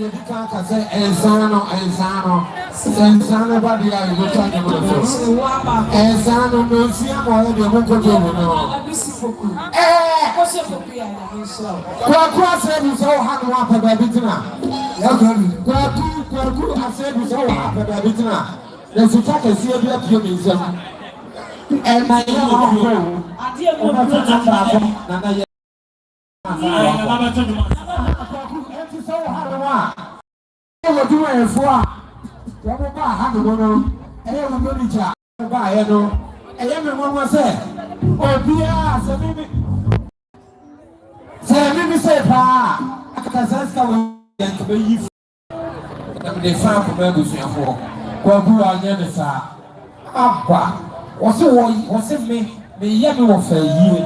you can't say, and Sano, but the other will tell you the first. And Sano, no, see, I'm already a book of you. Kwaku said you so hard one for the bitina. Kwaku said you so hard for the bitina. There's a fact I see a bit of you. And my young I dear Nana. So hard one. I will do it for Yamaba Hanono. I am a manager. By Edo. I am a woman say, oh, dear, say, say, Pa, I can say, to be you. They found for Babus and for Kwabu are never saw. Abba, was it me? The Yami of a year,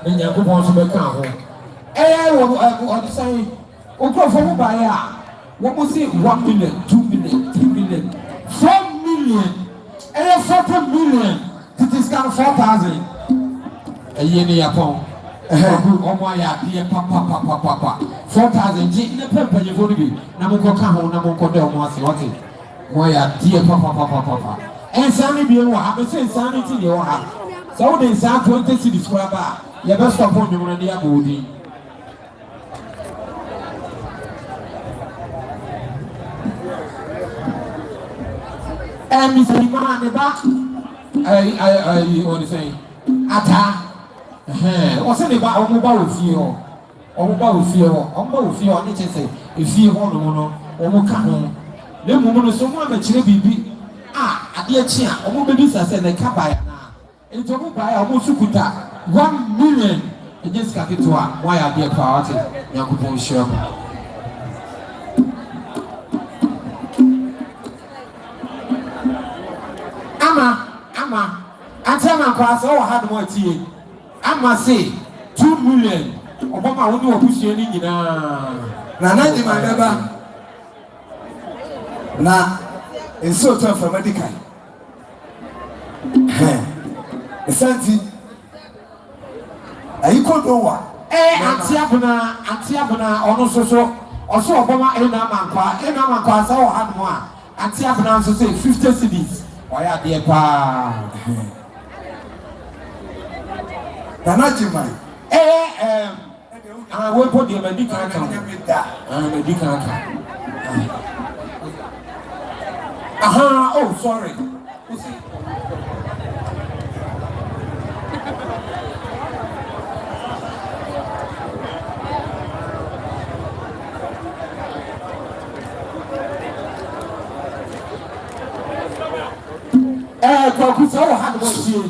and you want to become. I will say, oh, go for buyer. What was it? 1 million, 2 million, 3 million, 4 million, and 40 million to discount 4,000. A year upon. Oh my dear papa 4,000 G in the paper you would be Namuko Kaho Namuko Del Masioti. My dear papa and Sandy be what I say sanity you have. So they sound 20 to describe your best upon you on the body. And Miss Liman back I want to say Ata. What's it about mobile feel? Or mobile feel? I need to say, if you want to know, or Mokano, the woman is someone that you be. Ah, a dear chair, or mobiles I said, they can't buy now. And to buy almost 1 million against Capitua. Why are they party? Yakupon sure. Ama, I tell my class, oh, I had more tea. I must say 2 million. Obama will do a push in Nana, my neighbor. Now, in sort of a medical. Santi, are you called over? Antiabuna, also Obama, Enama, so had more. Antiabuna, so say 50 cities. Why are they pa? Nanajima. I will put the medical account. Medical account. Oh, sorry. Kwakusa had what you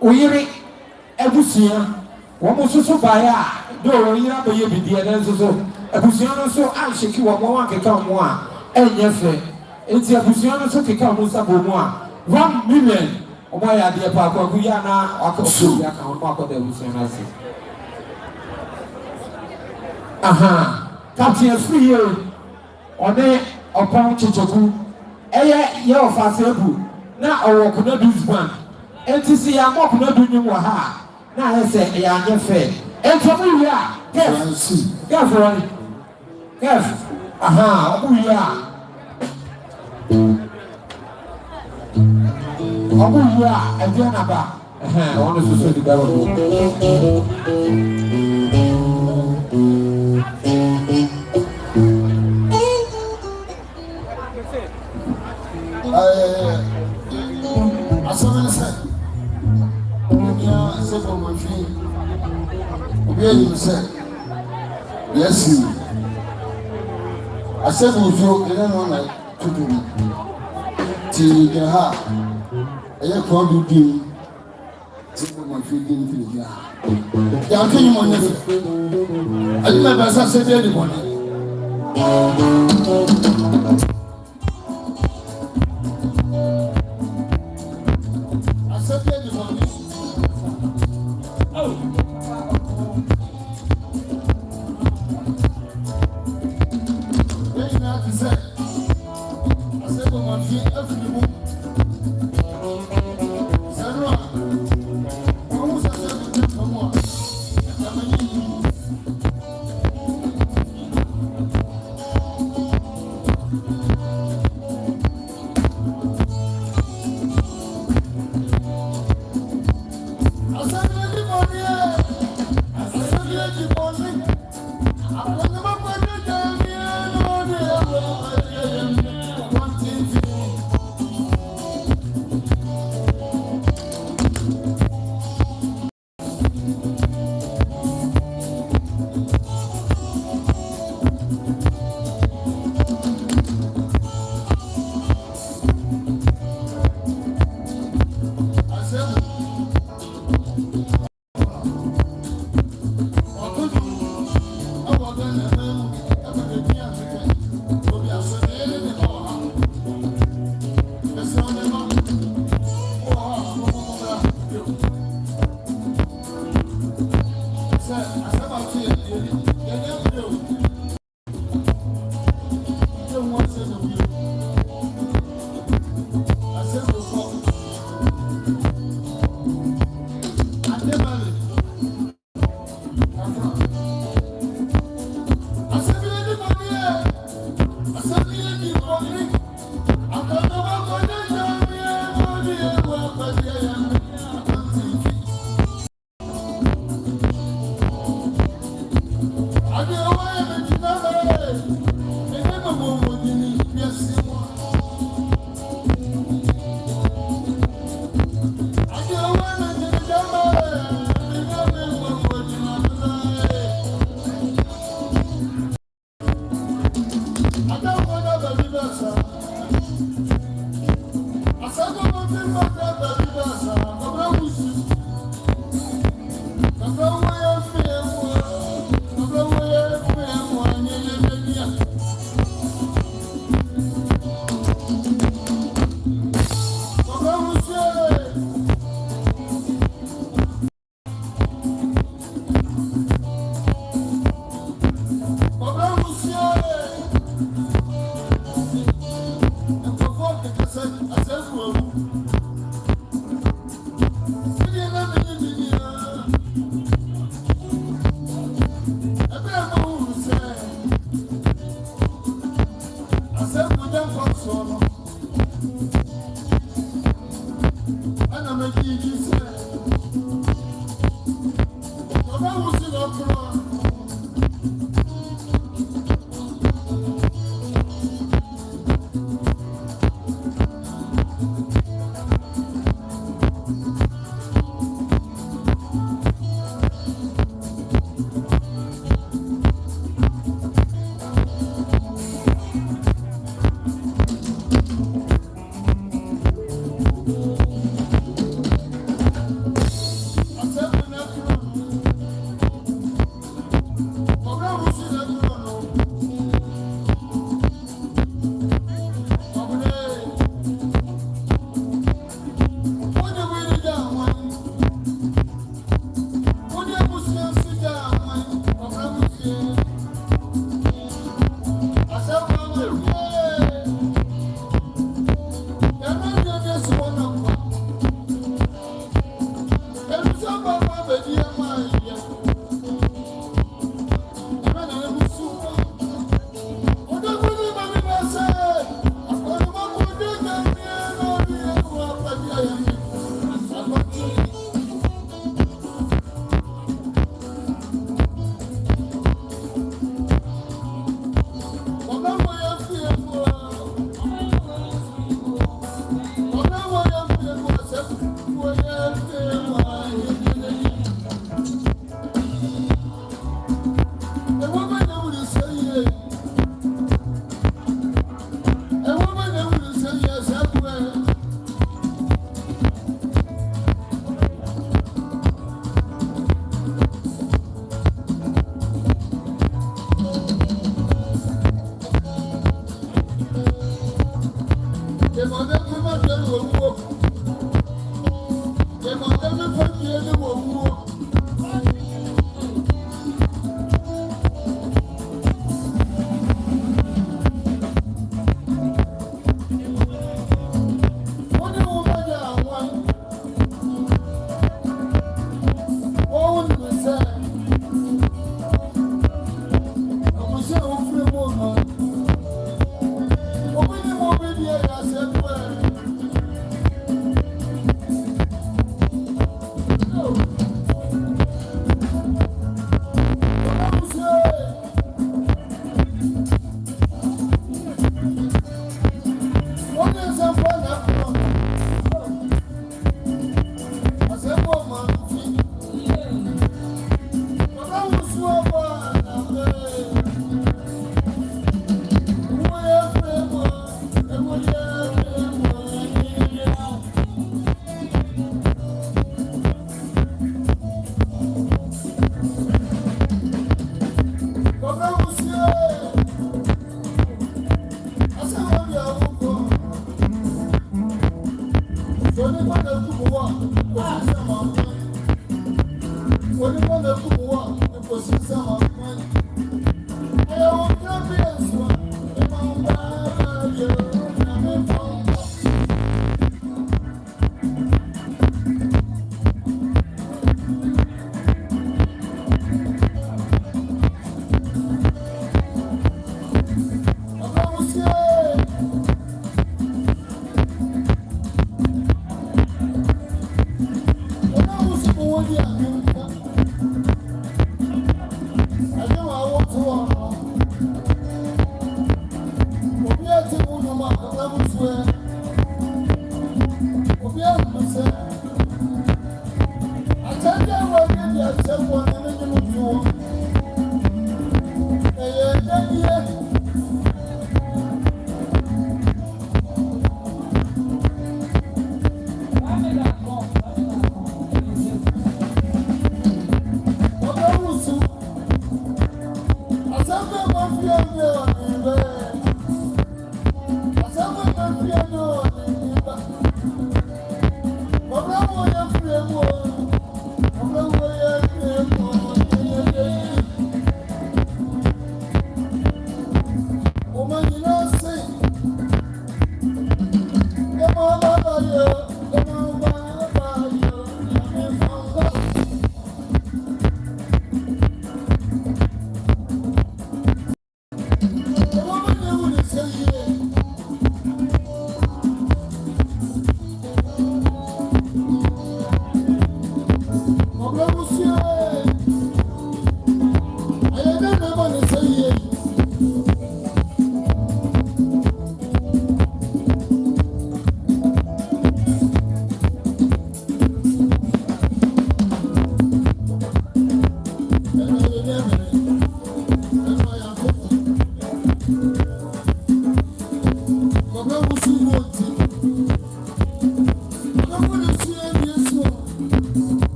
Uyiri Ebusia, almost so by a door, you have a year, and so Ebusiano so I shake you one can come one, and yes, it's a Busiano so can come with some more 1 million. Oh, my idea, Papa, Guyana, or Kosu, I can't walk on the Busiano. Aha, Captain 3 years on there upon Chichoku. Your Aseibu. Now, I could not do one. And to see I'm not going to do you. Now, I say, I am fair. And for me, we are. Keff, right? Keff. Aha, we are. We are. And then about. I want to say the government. Aseibu Amanfi. You said, yes, Aseibu you don't know like to do. Till you have a problem, Aseibu Amanfi didn't feel. I'm telling you, I remember I said everybody.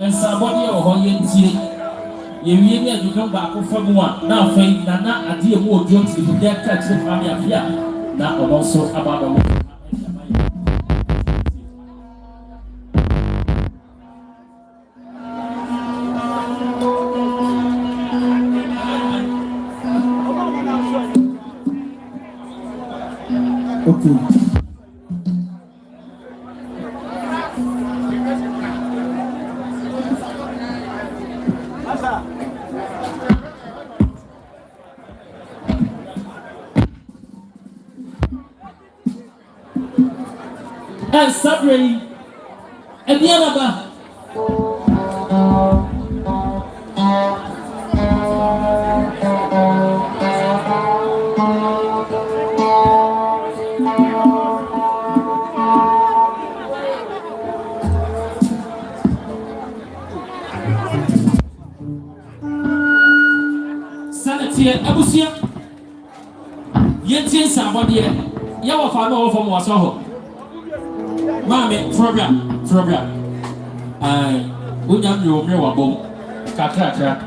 And somebody or Hoyen you mean you come back from one. Now, Faith, Nana, a dear more jokes if you get catch the family of here. Now, also about the okay. And Tabiri, and the other. Sanity, Abusia. Yentin somebody, Yawa Fano from Wasaho. Mami, program. Unyam yo mrewa bom. Kakra.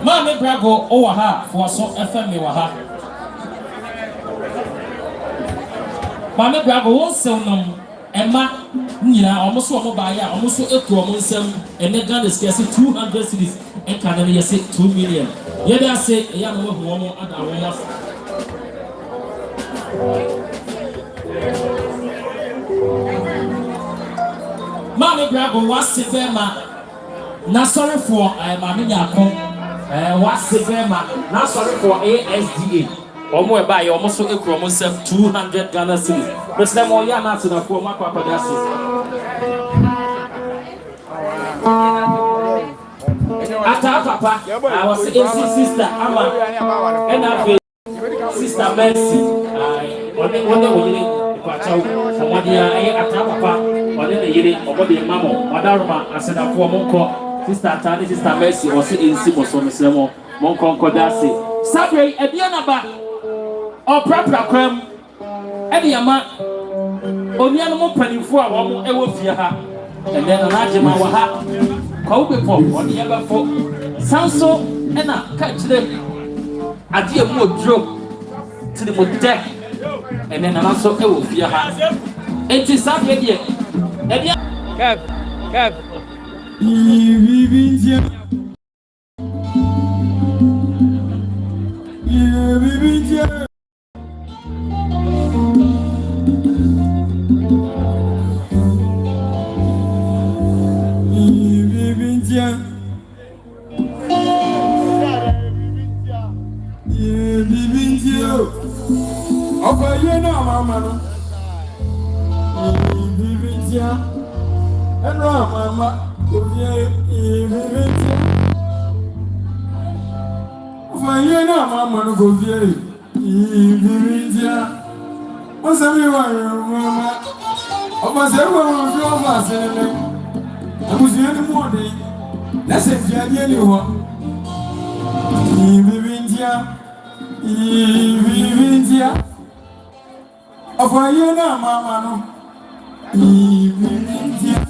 Mami Brago Owaha for so FM Waha. Mami Brago won't sell them. Emma, almost one buyer, almost a promotion, and then Ghana is 200 cities, and Canada say 2 million. Yet I say, a young woman and I was. Mammy Brago was the Bema, not sorry for Mammy Yako, was the Bema, not sorry for ASDA. Omo buy almost a promotion 200 Ghana cities. But them all yana to the former papadasi. After Papa, I was a sister Amma and I sister Mercy. I only Pacho, somebody at Papa, or then the Yeri, or body Mamma, Madarma, I said a former sister Tani, sister Mercy, or in Simos on the Samo, Moncon Kodasi. Sabre, a Diana. Or proper crime, any amount. Only animal penny for a woman, I will fear her. And then an Ajima will have Kobe for what the ever for. Sanso and I catch them. I dear more drop to the wood deck. And then also I will fear her. It is that idea. Kev. Odehyie na mama no. Ibibitia. Eno mama Odehyie ibibitia. Odehyie na mama no Odehyie ibibitia. Osami wa mama. Aseibu Amanfi ofa senele. Abusuye ni mu ode. Na se fiade ni ho. Ibibitia. Odehyie na mama no. Ibibitia.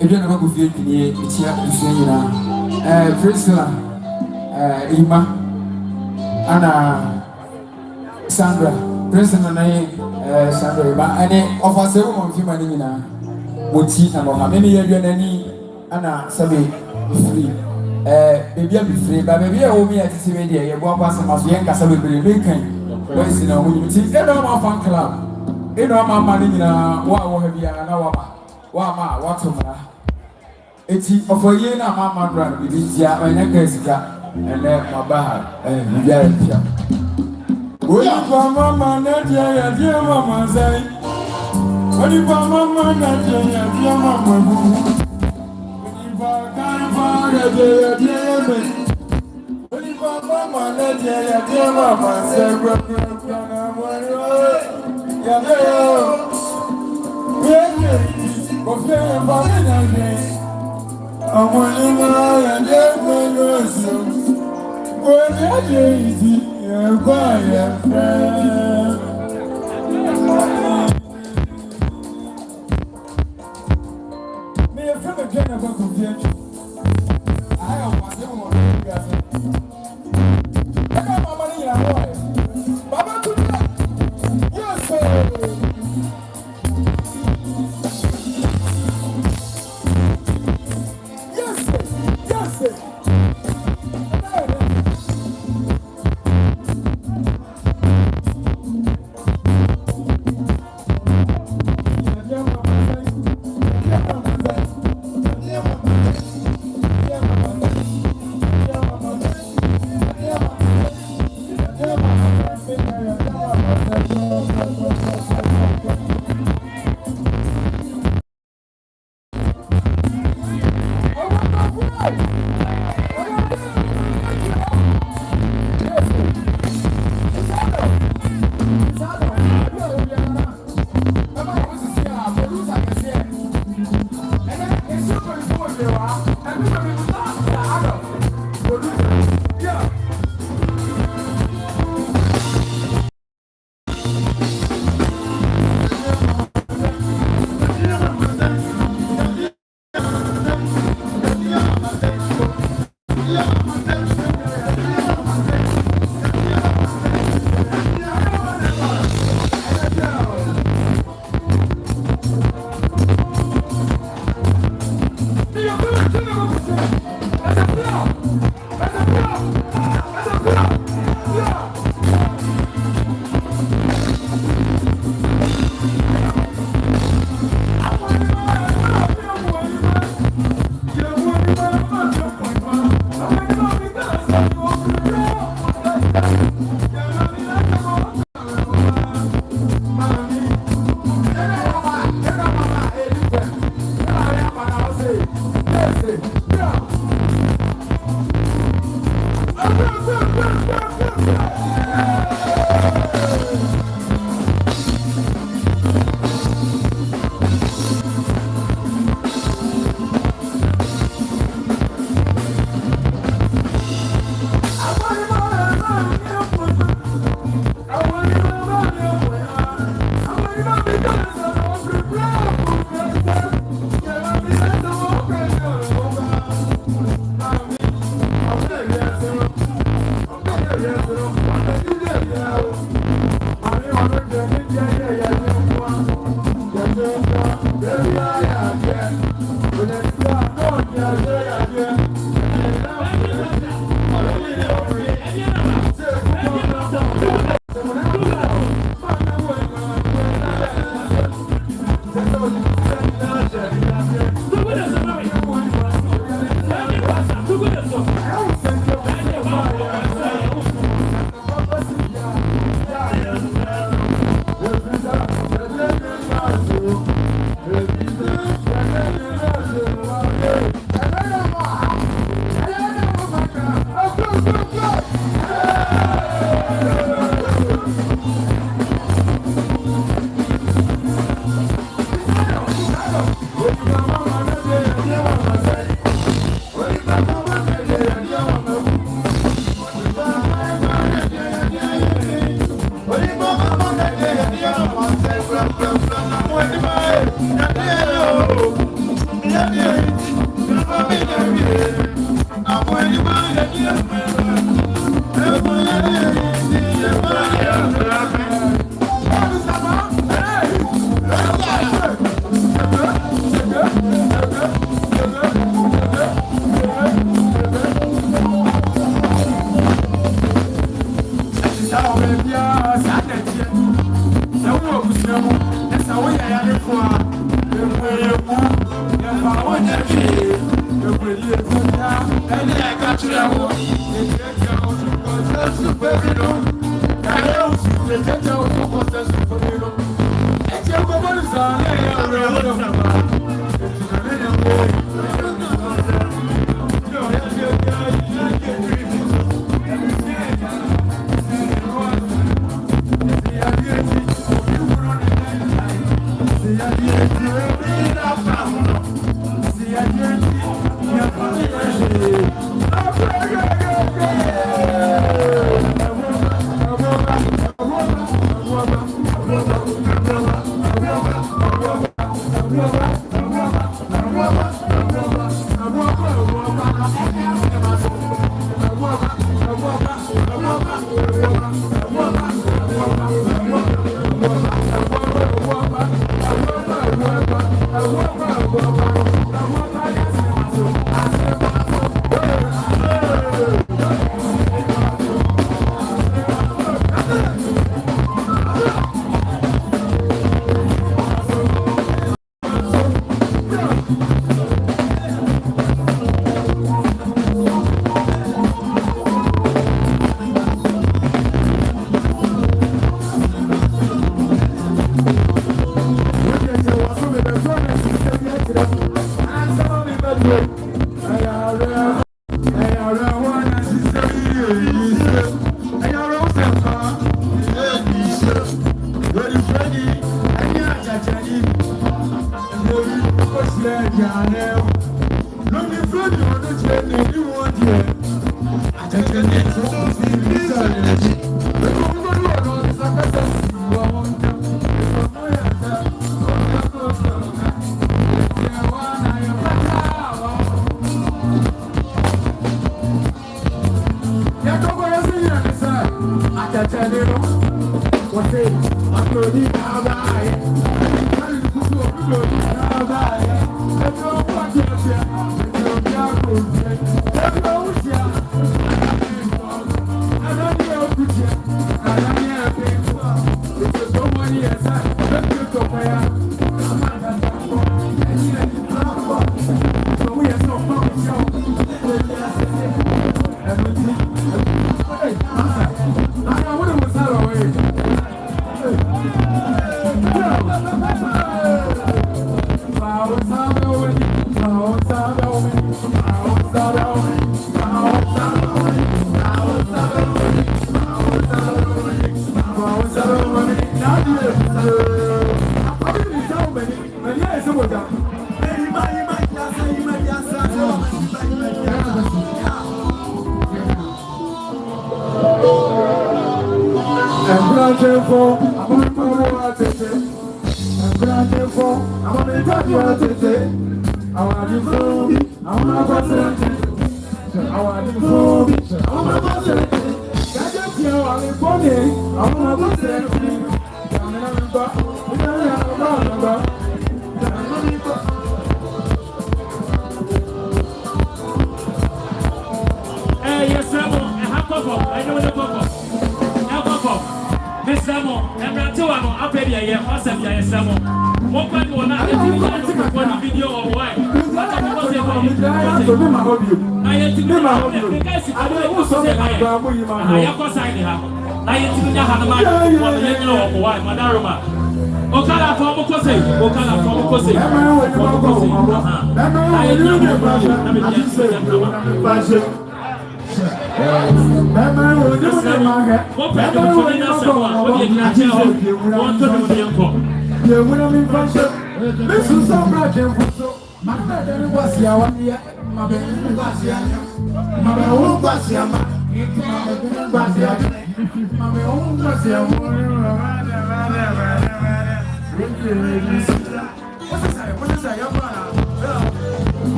Ebia na ko fie tini etia isunyina. Priscilla Ima ana Sandra Priscilla na Sandra Ima ane Aseibu Amanfi mani nyina moti na mama me ye dua nani ana sabe free bebia bi free ba bebia o mi atisi be dia ye bo kwasa maso ye nkasa bebre be kan boys na ho nyimti e do ma fan club e do ma mani nyina wa ha bia na wa ma watomra eti Odehyie na mama brand bi dia anya ka sika ele mabaha bia pia Oyi pa mama na dia mama sai Oyi pa mama na dia mama bu Oyi pa kan dia me Oyi pa mama na dia mama sai gwa na mo ya de ye Odehyie pa na de Oheneba ya de meloso Odehyie ya friend me a friend again about convention I am Aseibu Amanfi I got my money in a way Baba Kuda yes sir yes sir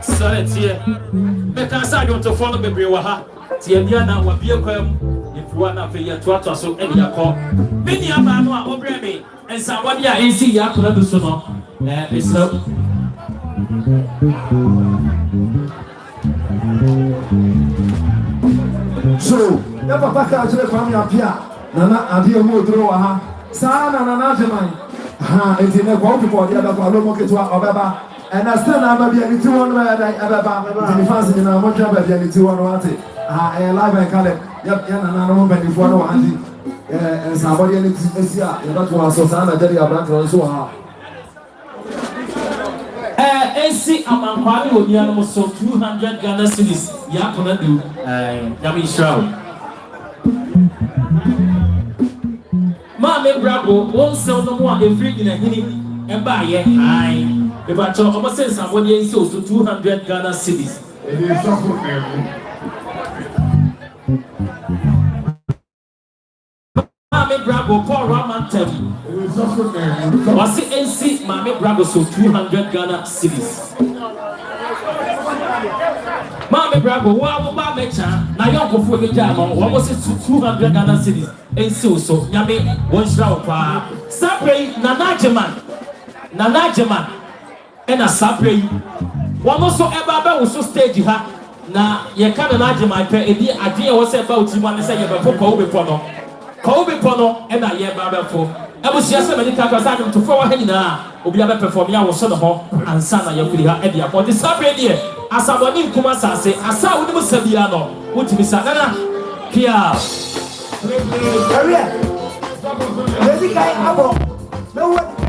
Sorry, dear. Because I don't follow the Brewaha. Tiana, what be a crime if one of your twats so any call. Many a man who are over me, and somebody I see Yakula do so. It's no. So, never back out to the family up here. Nana, and dear Odrhyie, Sana, Nana, Jamai. Ha, it's in a quality for the other Palomo to our and I still have a two on where I ever the fancy in our motor, but the two on what it. I live and call it. Yep, and I'm open if one and somebody is here. That was Susana, Jerry, Abraham, so hard. AC Amanfi will be almost 200 Ghana cedis. Yakuna do Yami Shroud. Mammy Bravo won't sell no more a free in a hinny and buy it. Aye. If I talk about saying somebody is so 200 Ghana cedis. It is so good. Mammy Bravo, Paul Raman It is so good. was it AC Mammy Bravo so 200 Ghana cedis. Mammy Bravo, wow, Mammy Chan, now you're going for the jam on what was it 200 Ghana cedis. And so, Yami, one shroud, Sapre, Nanajaman, and a Sapre. One also ever was so stage her. Now, you can't imagine my idea was about you want to say about Kobe Pono, and I hear Baba for. I was just a medical person to follow him now. Will be able to perform your son of home and son of your Edia for the Sapre dear. As I want in Kumasa say, I saw with Sabiano, which Miss Anna Kia. This guy, I won't. No one.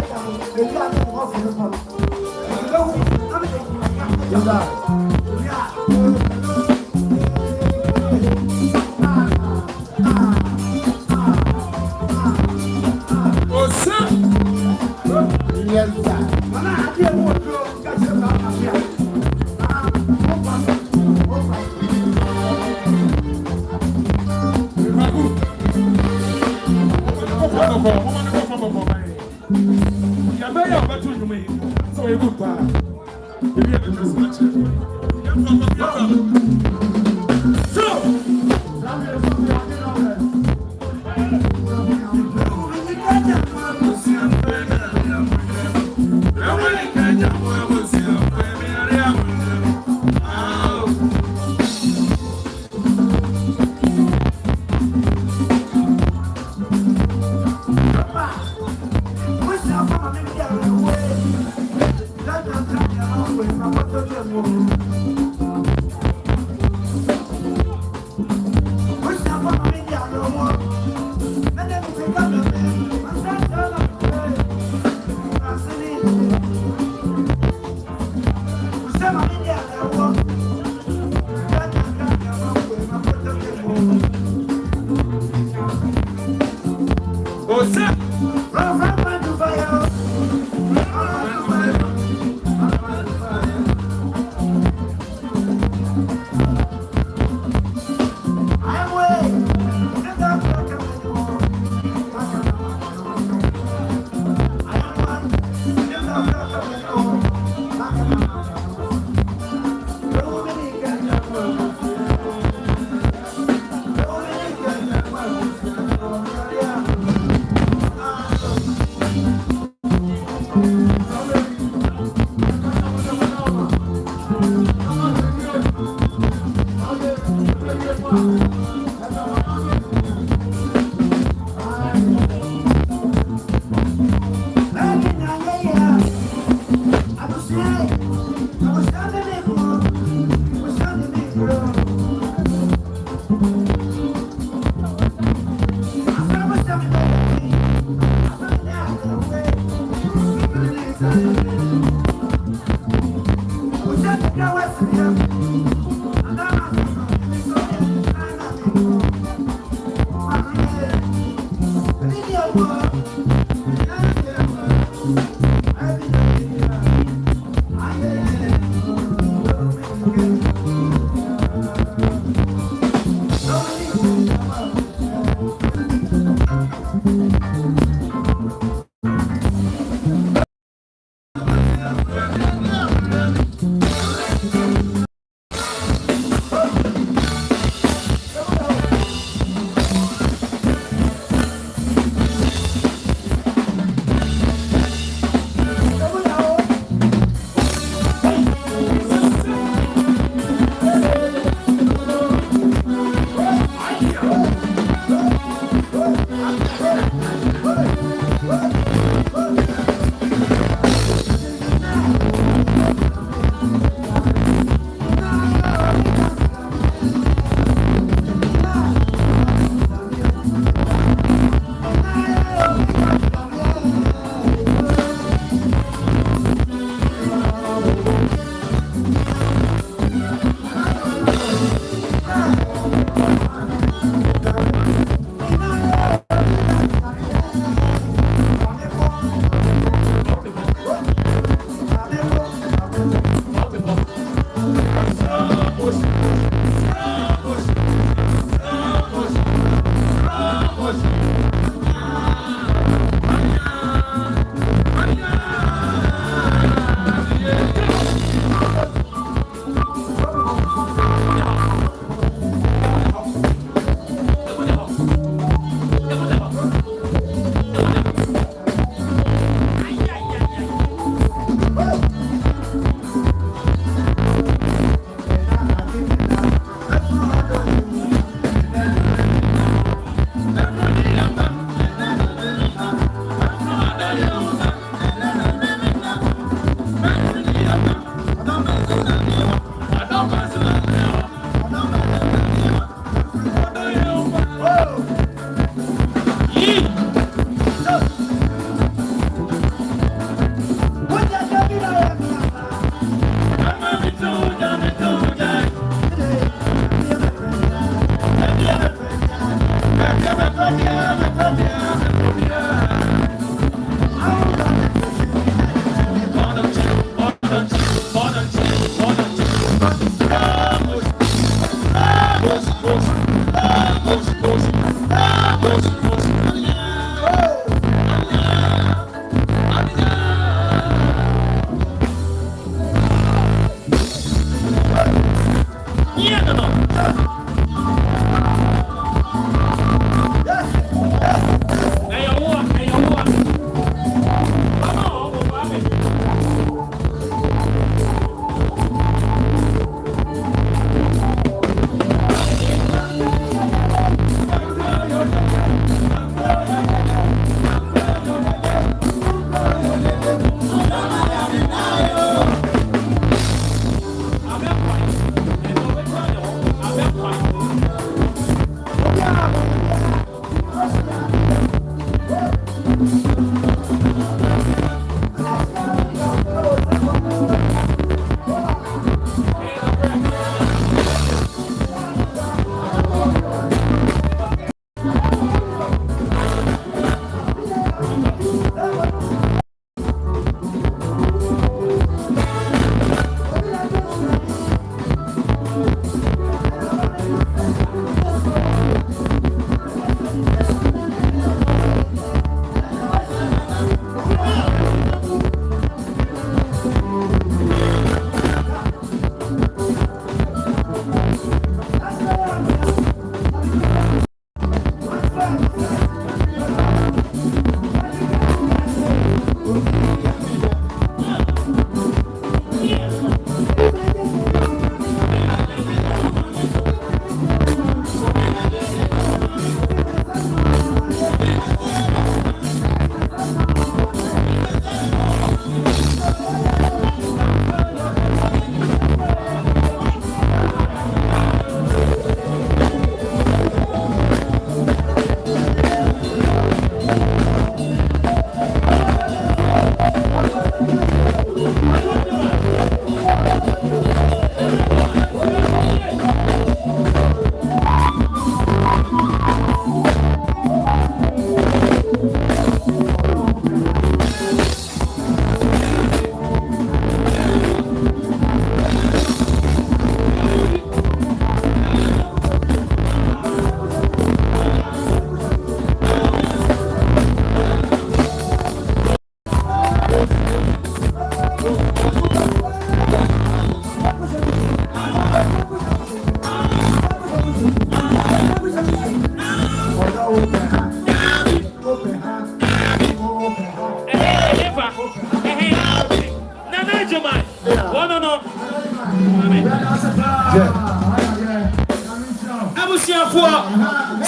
Abusiafo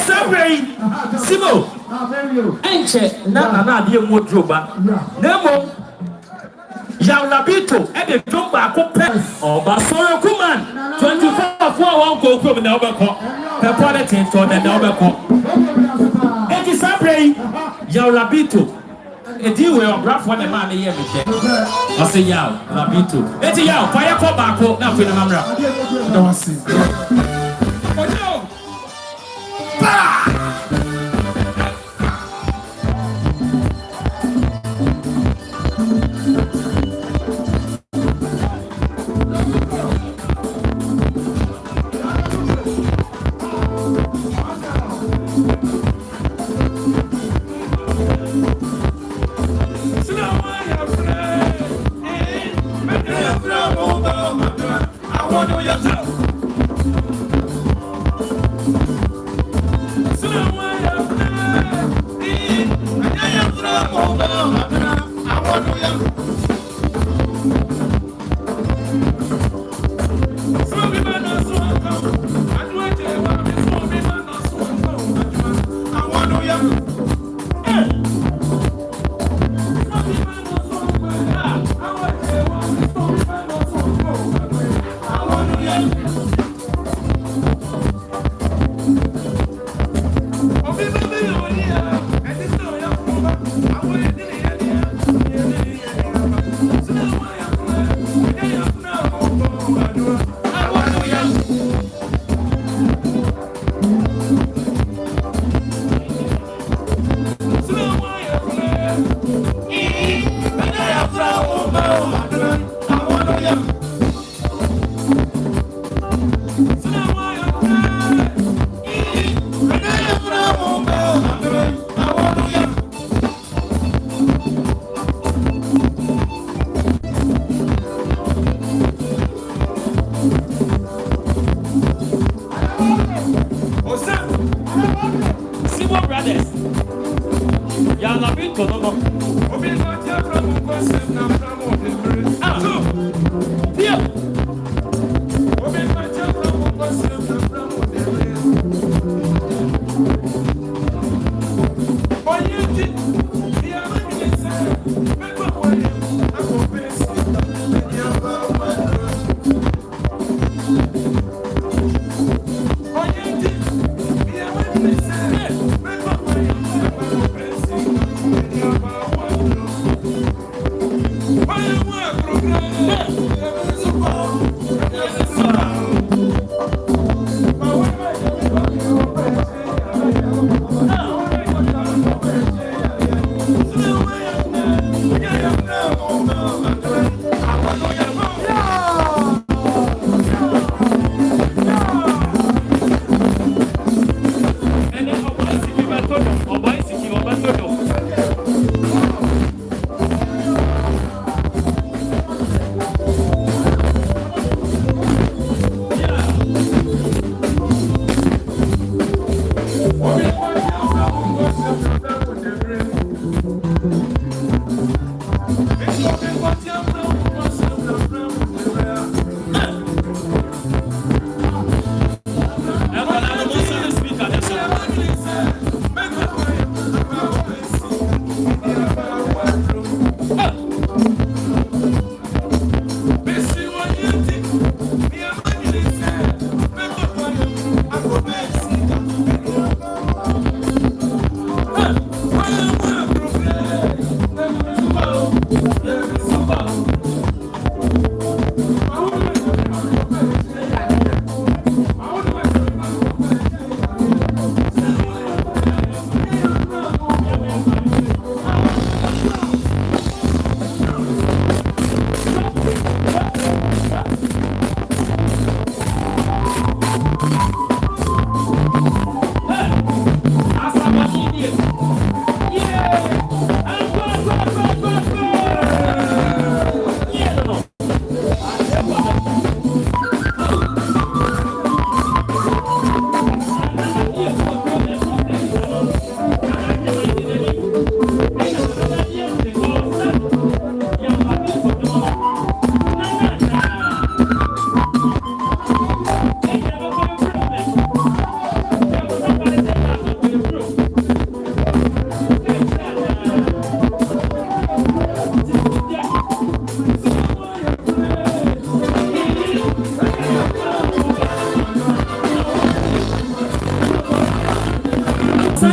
Sabre Simo enche na ade mu droba nemo Yaulabito e de dromba akopɛ oba soro kuman 24 for one go krom na obekɔ pepolitin to na obekɔ eti Sabre Yaulabito edi we obrafo na ma na ye mete ose Yaulabito eti yaw fa ye kɔ baako na fe na mamra na wasi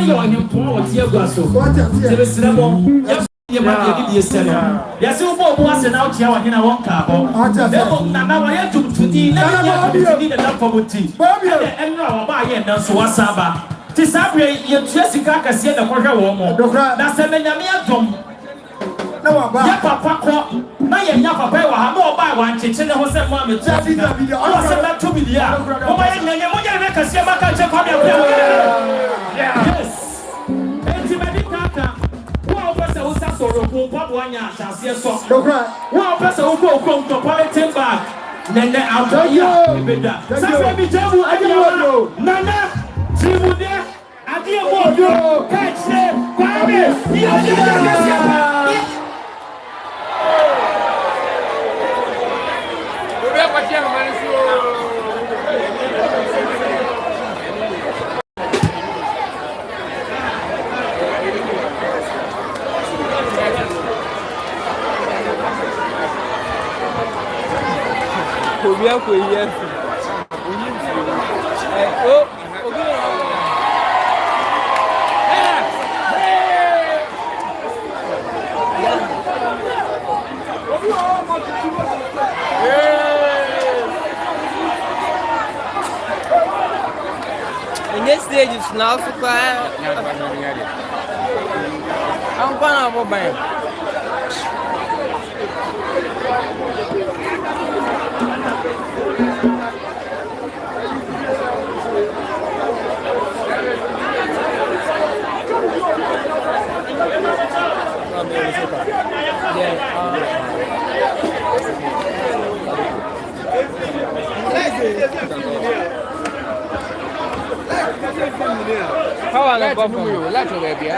yɛ ɔhempɔn wɔ tie gua so tebe srɛmɔ yɛ ma yɛ di yɛsɛ no yɛsɛ wo bɔ mu ase na wotia wɔ hena wɔn ka hɔ demo nana wɔyɛ tumtudi na yɛ tumtudi na da fɔm ti ɛdɛ ɛnura wɔ ba yɛ nan so wasaba ti saa bere yɛ tua sika kɛseɛ na kɔhwɛ wɔn mo na sɛ menyame adom ya papa ko na ye nya papa wa ha na oba wa ncheche ne ho se mo ametu o se na to bilia o ba ye nya mo nya me kase ma ka che kwa me yes enti me kaka wa o pese wo sa soro ko pa bo anya asase so wa o pese wo ko to politin bag nene adoya ebeda sa se bi jamu anya nana tribude adie mo kache kwa me ye In this stage, it's now super. I'm going to buy. How are you? Let's go, baby.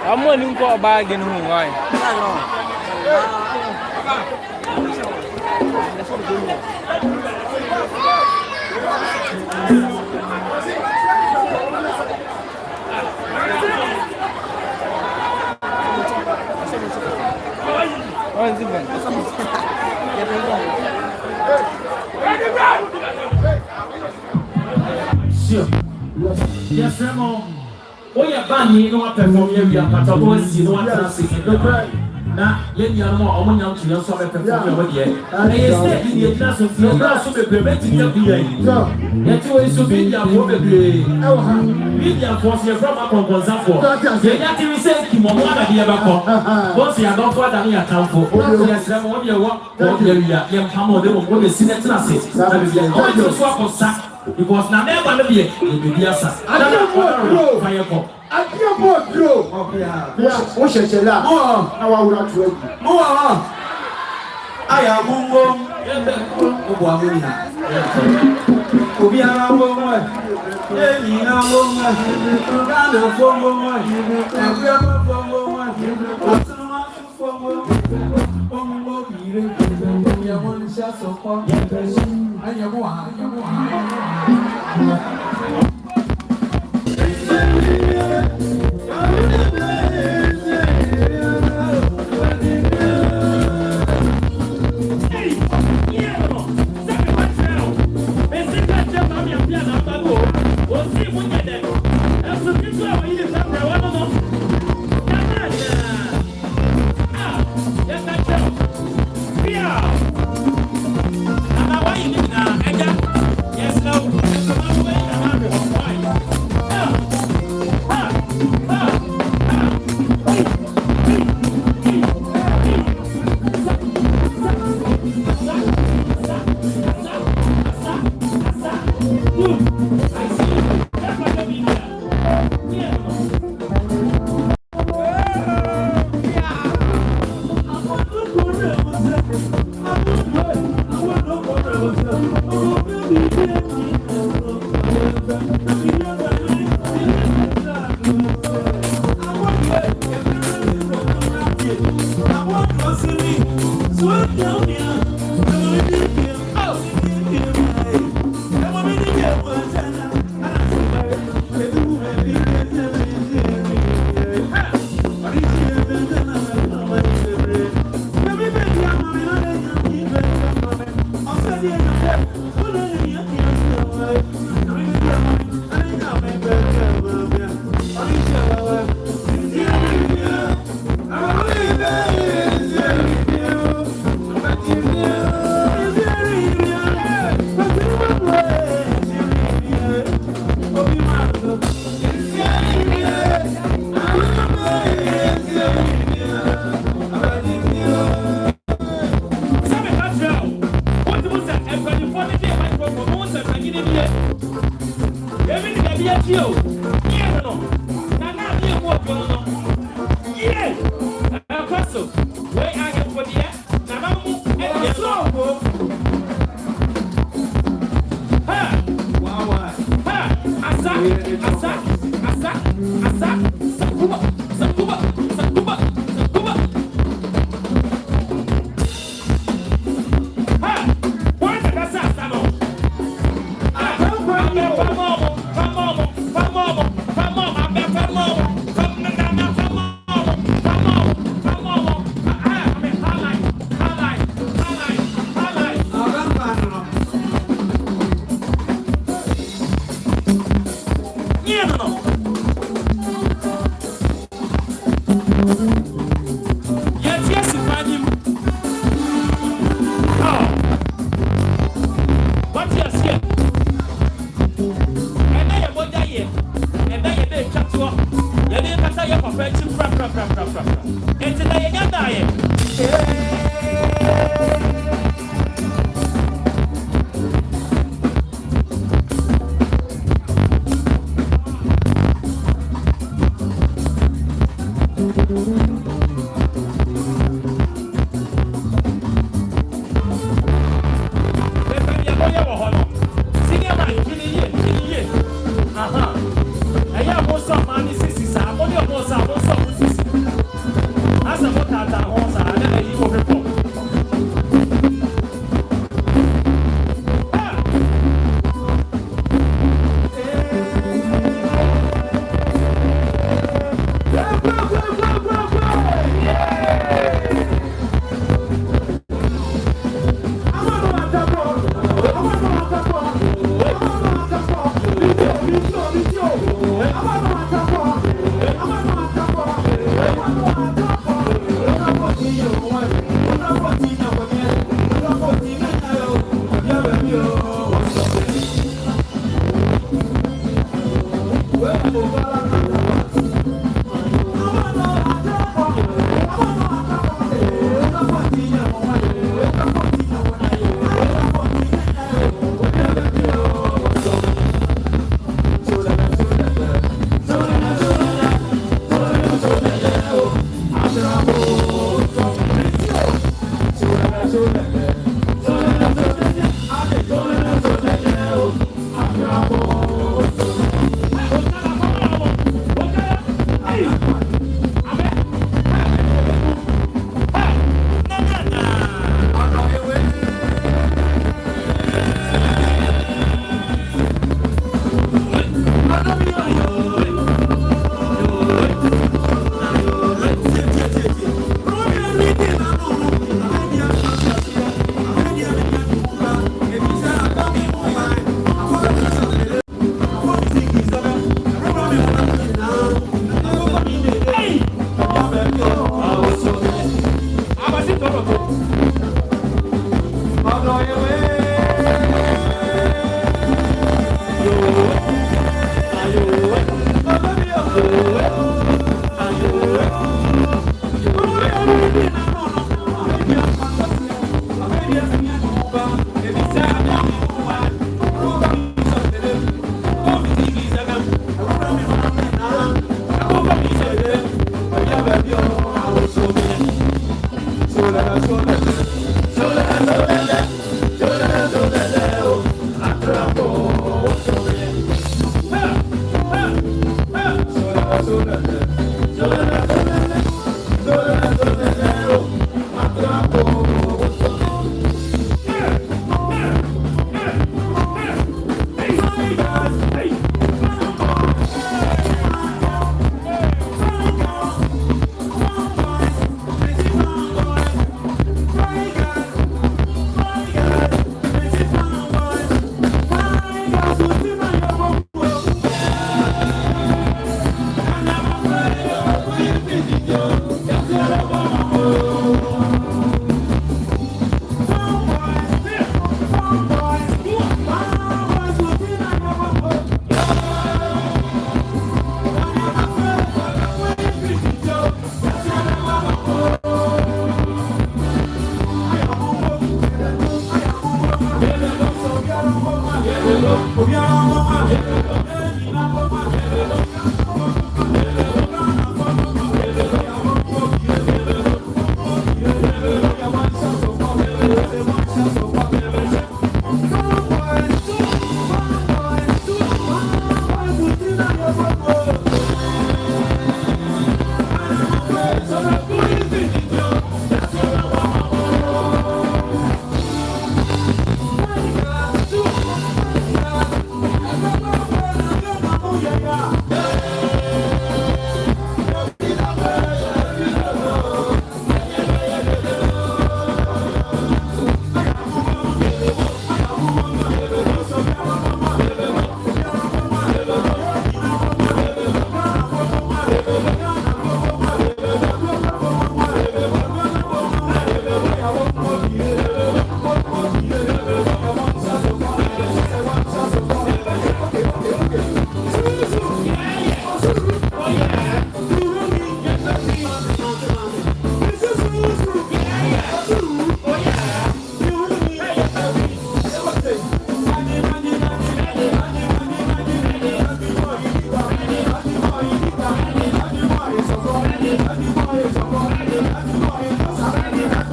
I'm going to go back in home. Why? Yes, Ramon. Oh, yeah, Banny, no perform area, but I always see no one dancing. Now, let me know how many young children saw me perform over here. And I said, in the class of your class of the preventing your being. Yet you is to be your woman. Media force your from a composer for. Yet you say, Kimona, the Abacon. Once you are not for than your town for. Yes, Ramon, your work, area, young Hamo, they will see the classes. That is your swap of sack. Because now never going to be a sir. I don't know fire. I can't more through. What's your lap? How I would have to more. I am Mungo. Every day be a deal. Yeah, no. Now be a walk on. Yeah. Apostle. Where I am for the air. Now I'm so. Ha. Wow. Ha. Asa. Sakuba. Ha. What's the asa no? Number one.